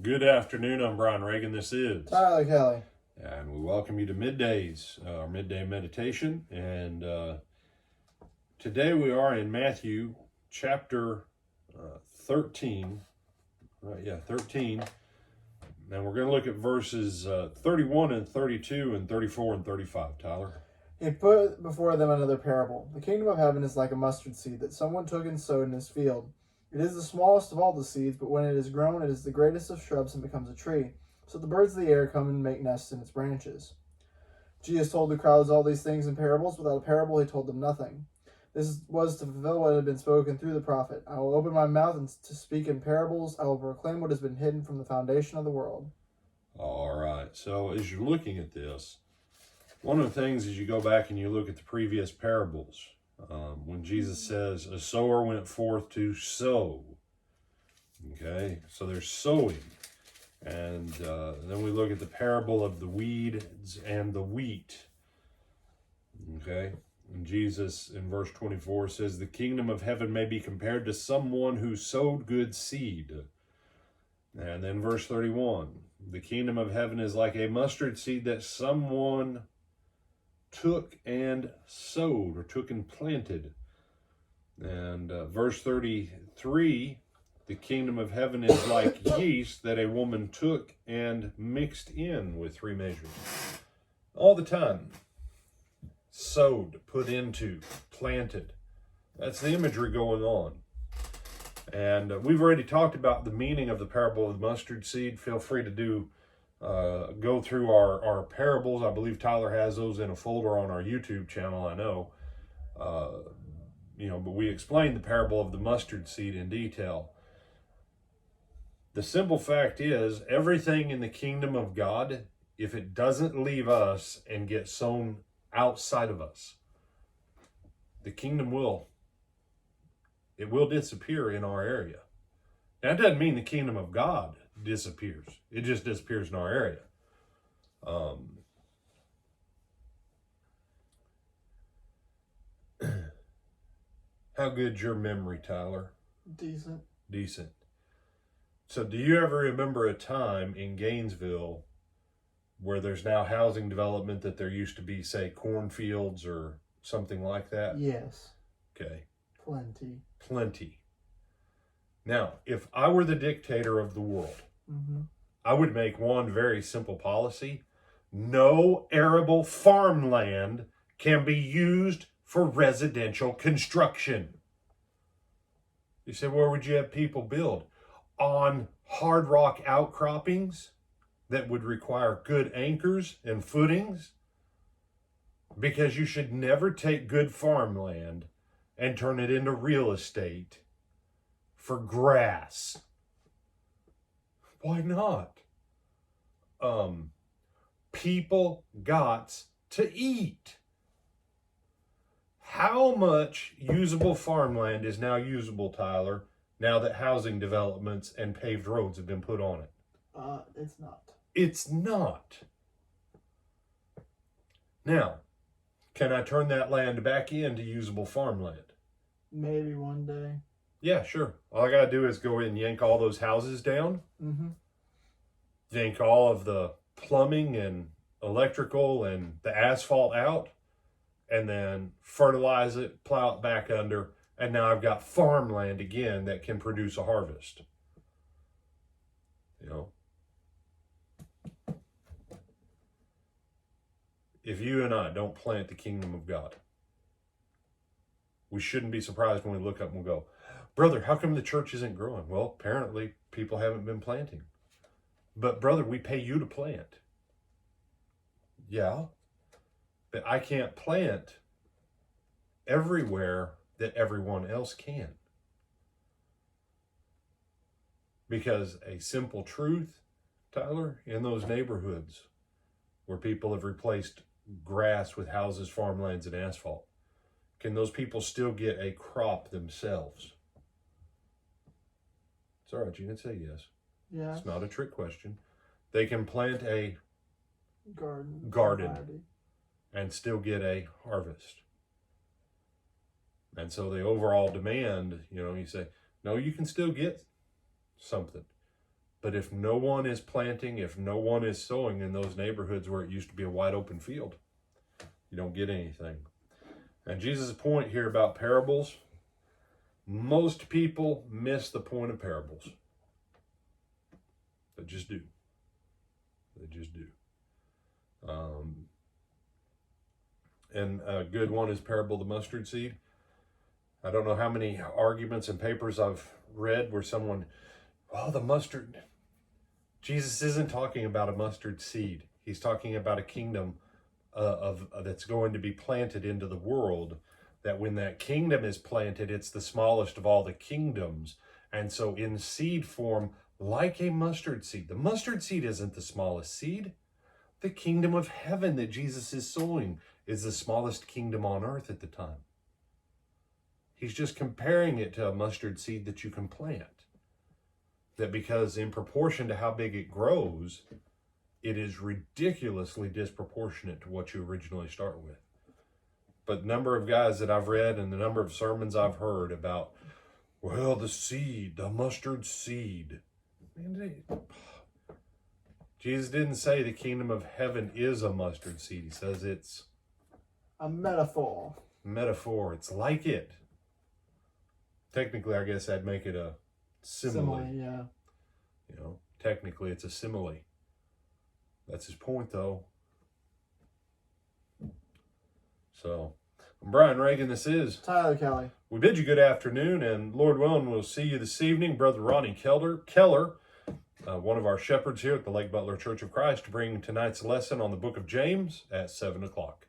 Good afternoon. I'm Brian Reagan. This is Tyler Kelly. And we welcome you to Middays, our midday meditation. And today we are in Matthew chapter 13. 13. And we're going to look at verses 31 and 32 and 34 and 35, Tyler. He put before them another parable. The kingdom of heaven is like a mustard seed that someone took and sowed in his field. It is the smallest of all the seeds, but when it is grown, it is the greatest of shrubs and becomes a tree. So the birds of the air come and make nests in its branches. Jesus told the crowds all these things in parables. Without a parable, he told them nothing. This was to fulfill what had been spoken through the prophet. I will open my mouth and to speak in parables. I will proclaim what has been hidden from the foundation of the world. All right. So as you're looking at this, one of the things is you go back and you look at the previous parables. When Jesus says, a sower went forth to sow. Okay, so there's sowing. And then we look at the parable of the weeds and the wheat. Okay, and Jesus in verse 24 says, the kingdom of heaven may be compared to someone who sowed good seed. And then verse 31, the kingdom of heaven is like a mustard seed that someone took and sowed, or took and planted. And verse 33, the kingdom of heaven is like yeast that a woman took and mixed in with 3 measures. All the time. Sowed, put into, planted. That's the imagery going on. And we've already talked about the meaning of the parable of the mustard seed. Feel free to go through our parables. I believe Tyler has those in a folder on our YouTube channel, I know. But we explained the parable of the mustard seed in detail. The simple fact is, everything in the kingdom of God, if it doesn't leave us and get sown outside of us, the kingdom will disappear in our area. Now, that doesn't mean the kingdom of God disappears. It just disappears in our area. How good's your memory, Tyler? Decent. So do you ever remember a time in Gainesville where there's now housing development that there used to be, say, cornfields or something like that? Yes. Okay. Plenty. Now, if I were the dictator of the world, I would make one very simple policy. No arable farmland can be used for residential construction. You say, where would you have people build? On hard rock outcroppings that would require good anchors and footings? Because you should never take good farmland and turn it into real estate for grass. Why not? People got to eat. How much usable farmland is now usable, Tyler, now that housing developments and paved roads have been put on it? It's not. It's not. Now, can I turn that land back into usable farmland? Maybe one day. Yeah, sure. All I got to do is go in and yank all those houses down. Yank all of the plumbing and electrical and the asphalt out, and then fertilize it, plow it back under, and now I've got farmland again that can produce a harvest. If you and I don't plant the kingdom of God, we shouldn't be surprised when we look up and we go, brother, how come the church isn't growing? Well, apparently people haven't been planting. But brother, we pay you to plant. Yeah, but I can't plant everywhere that everyone else can. Because a simple truth, Tyler, in those neighborhoods where people have replaced grass with houses, farmlands, and asphalt, can those people still get a crop themselves? It's all right, you can say yes. Yeah. It's not a trick question. They can plant a garden and still get a harvest. And so the overall demand, you say, no, you can still get something. But if no one is planting, if no one is sowing in those neighborhoods where it used to be a wide open field, you don't get anything. And Jesus' point here about parables, most people miss the point of parables. They just do. They just do. And a good one is parable of the mustard seed. I don't know how many arguments and papers I've read where someone, well, the mustard, Jesus isn't talking about a mustard seed. He's talking about a kingdom that's going to be planted into the world, that when that kingdom is planted, it's the smallest of all the kingdoms. And so in seed form, like a mustard seed. The mustard seed isn't the smallest seed. The kingdom of heaven that Jesus is sowing is the smallest kingdom on earth at the time. He's just comparing it to a mustard seed that you can plant. That because in proportion to how big it grows, it is ridiculously disproportionate to what you originally start with. But the number of guys that I've read and the number of sermons I've heard about, well, the seed, the mustard seed. Jesus didn't say the kingdom of heaven is a mustard seed. He says it's a metaphor. Metaphor. It's like it. Technically, I guess I'd make it a simile. Yeah. You know, technically it's a simile. That's his point, though. So, I'm Brian Reagan. This is Tyler Kelly. We bid you good afternoon, and Lord willing, we'll see you this evening. Brother Ronnie Keller, one of our shepherds here at the Lake Butler Church of Christ, to bring tonight's lesson on the book of James at 7 o'clock.